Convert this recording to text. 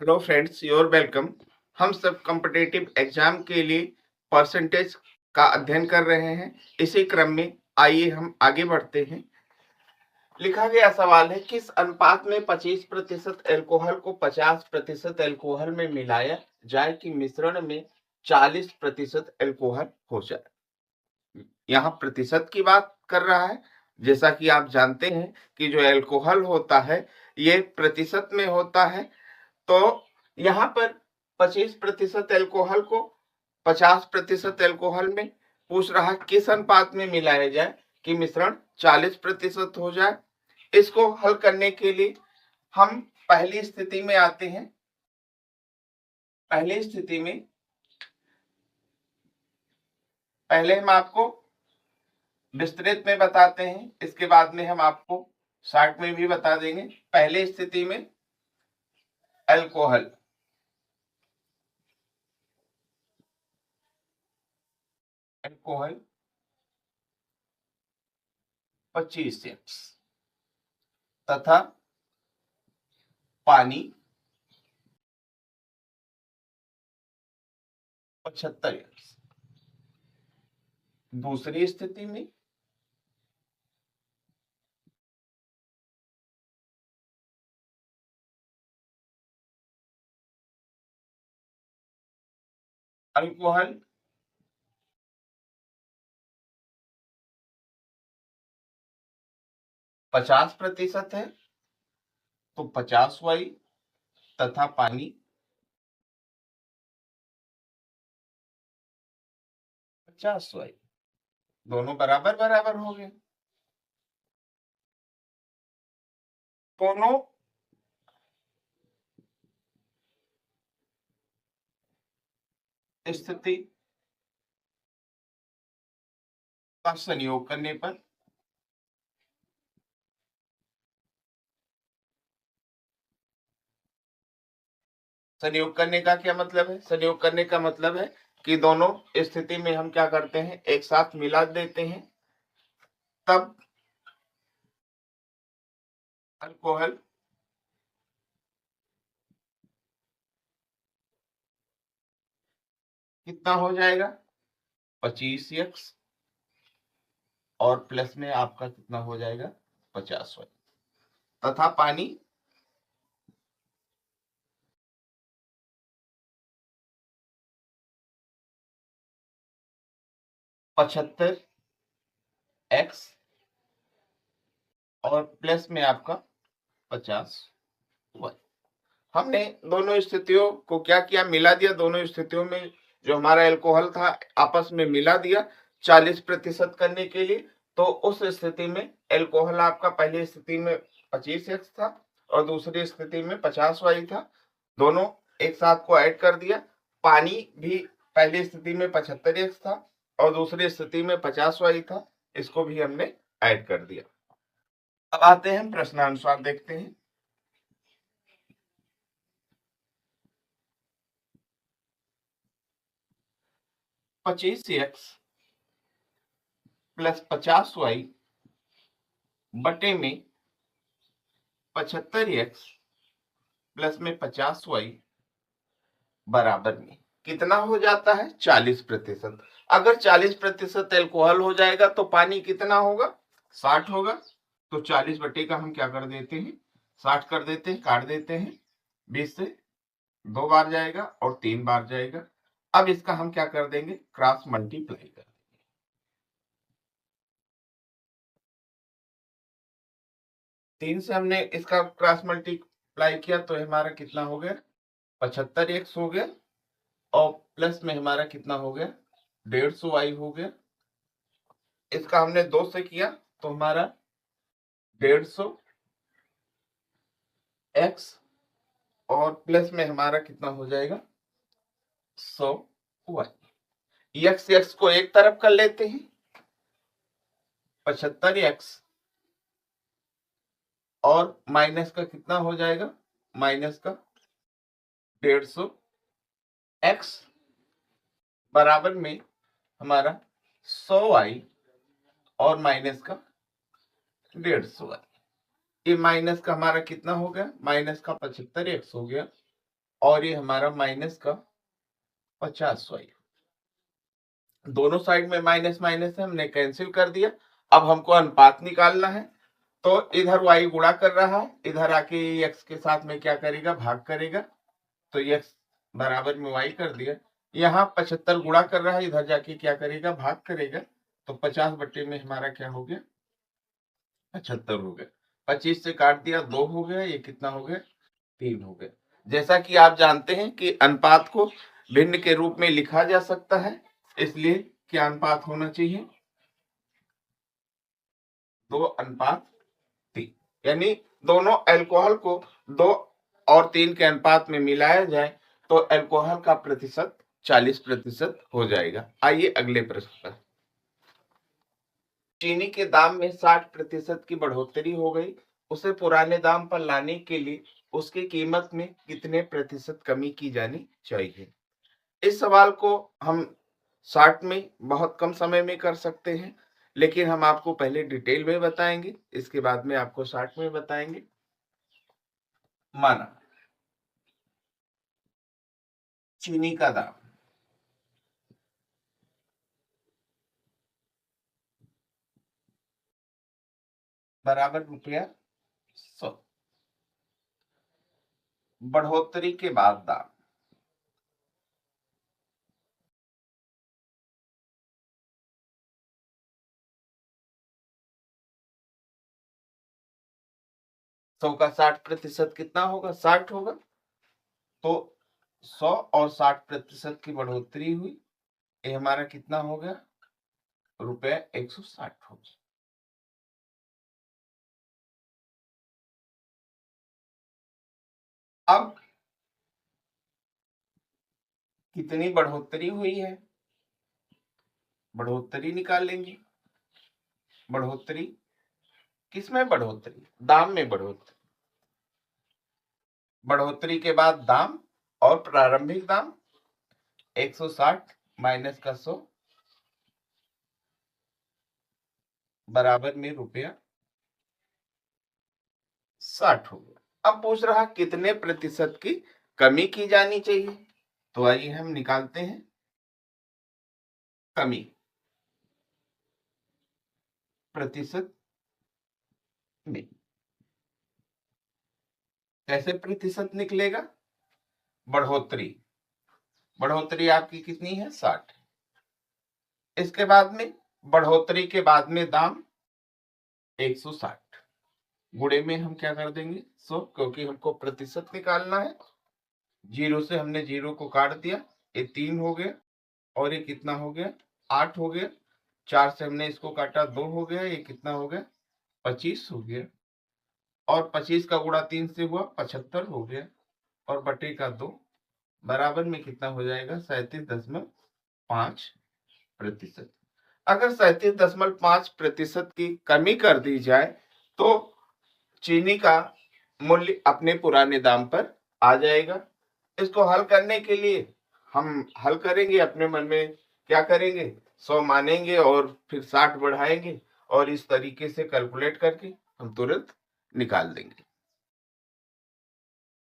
Hello friends, your welcome. हम सब competitive exam के लिए परसेंटेज का अध्ययन कर रहे हैं। इसी क्रम में आइए हम आगे बढ़ते हैं। लिखा गया सवाल है, किस अनुपात में 25% एल्कोहल को 50% एल्कोहल में मिलाया जाए कि मिश्रण में 40% एल्कोहल हो जाए। यहाँ प्रतिशत की बात कर रहा है। जैसा कि आप जानते हैं कि जो एल्कोहल होता है ये प्रतिशत में होता है। तो यहाँ पर 25% एल्कोहल को 50% एल्कोहल में पूछ रहा है, किस अनुपात में मिलाया जाए कि मिश्रण 40% हो जाए। इसको हल करने के लिए हम पहली स्थिति में आते हैं। पहली स्थिति में पहले हम आपको विस्तृत में बताते हैं, इसके बाद में हम आपको शॉर्ट में भी बता देंगे। पहली स्थिति में एल्कोहल एल्कोहल 25 तथा पानी 75। दूसरी स्थिति में अल्कोहल 50% है तो 50 वाई तथा पानी 50 वाई, दोनों बराबर बराबर हो गए। दोनों स्थिति का संयोग करने पर संयोग करने का क्या मतलब है? संयोग करने का मतलब है कि दोनों स्थिति में हम क्या करते हैं, एक साथ मिला देते हैं, तब अल्कोहल कितना हो जाएगा, 25x और प्लस में आपका कितना हो जाएगा, 50y तथा पानी 75x और प्लस में आपका 50y। हमने दोनों स्थितियों को क्या किया, मिला दिया। दोनों स्थितियों में जो हमारा एल्कोहल था आपस में मिला दिया 40% करने के लिए। तो उस स्थिति में एल्कोहल आपका पहली स्थिति में 25x था और दूसरी स्थिति में 50y था। दोनों एक साथ को ऐड कर दिया। पानी भी पहली स्थिति में 75x था और दूसरी स्थिति में 50y था, इसको भी हमने ऐड कर दिया। अब आते हैं प्रश्नानुसार, देखते हैं। 25x प्लस 50y बटे में 75x प्लस में 50y बराबर में कितना हो जाता है, 40%। अगर 40% एल्कोहल हो जाएगा तो पानी कितना होगा, 60 होगा। तो 40 बटे का हम क्या कर देते हैं, 60 कर देते हैं, काट देते हैं। 20 से 2 बार जाएगा और 3 बार जाएगा। अब इसका हम क्या कर देंगे, क्रॉस मल्टीप्लाई कर देंगे। 3 से हमने इसका क्रॉस मल्टीप्लाई किया तो हमारा कितना हो गया, 75x हो गया और प्लस में हमारा कितना हो गया, 150y हो गया। इसका हमने 2 से किया तो हमारा 150x और प्लस में हमारा कितना हो जाएगा, 100y। एक्स एक्स को एक तरफ कर लेते हैं, 75x और माइनस का कितना हो जाएगा, माइनस का 150x बराबर में हमारा 100y और माइनस का 150y। ये माइनस का हमारा कितना हो गया, माइनस का 75x हो गया और ये हमारा माइनस का 50y। दोनों साइड में माइनस माइनस है, हमने कैंसिल कर दिया। अब हमको अनुपात निकालना है, तो इधर y गुणा कर रहा है, इधर आके x के साथ में क्या करेगा, भाग करेगा। तो x बराबर में y कर दिया। यहाँ 75 गुणा कर रहा है, इधर जाके क्या करेगा, भाग करेगा। तो 50 बट्टे में हमारा क्या हो गया, 75 हो गया। 25 से काट दिया, 2 हो गया। ये कितना हो गया, 3 हो गया। जैसा कि आप जानते हैं कि अनुपात को भिन्न के रूप में लिखा जा सकता है, इसलिए क्या अनुपात होना चाहिए, 2:3। यानी दोनों अल्कोहल को 2 और 3 के अनुपात में मिलाया जाए तो अल्कोहल का प्रतिशत 40% हो जाएगा। आइए अगले प्रश्न पर। चीनी के दाम में 60% की बढ़ोतरी हो गई, उसे पुराने दाम पर लाने के लिए उसकी कीमत में कितने प्रतिशत कमी की जानी चाहिए। इस सवाल को हम शॉर्ट में बहुत कम समय में कर सकते हैं, लेकिन हम आपको पहले डिटेल में बताएंगे, इसके बाद में आपको शॉर्ट में बताएंगे। माना चीनी का दाम बराबर ₹100, बढ़ोतरी के बाद दाम सौ का 60% कितना होगा, 60 होगा। तो 100 और 60% की बढ़ोतरी हुई, ये हमारा कितना हो गया, ₹160 हो गया। अब कितनी बढ़ोतरी हुई है, बढ़ोतरी निकाल लेंगे। बढ़ोतरी किसमें, बढ़ोतरी दाम में, बढ़ोतरी बढ़ोतरी के बाद दाम और प्रारंभिक दाम 160 माइनस का 100 बराबर में ₹60 हो गया। अब पूछ रहा कितने प्रतिशत की कमी की जानी चाहिए, तो आइए हम निकालते हैं कमी प्रतिशत में। कैसे प्रतिशत निकलेगा, बढ़ोतरी बढ़ोतरी आपकी कितनी है, 60। इसके बाद में बढ़ोतरी के बाद में दाम 160, गुणे में हम क्या कर देंगे 100, क्योंकि हमको प्रतिशत निकालना है। 0 से हमने 0 को काट दिया, ये 3 हो गया, और ये कितना हो गया, 8 हो गया। 4 से हमने इसको काटा, 2 हो गया। ये कितना हो गया, 25 हो गया। और 25 का गुणा 3 से हुआ, 75 हो गया। और बटे का 2 बराबर में कितना हो जाएगा, 37.5%। अगर 37.5% की कमी कर दी जाए तो चीनी का मूल्य अपने पुराने दाम पर आ जाएगा। इसको हल करने के लिए हम हल करेंगे, अपने मन में क्या करेंगे, 100 मानेंगे और फिर 60 बढ़ाएंगे, और इस तरीके से कैलकुलेट करके हम तुरंत निकाल देंगे।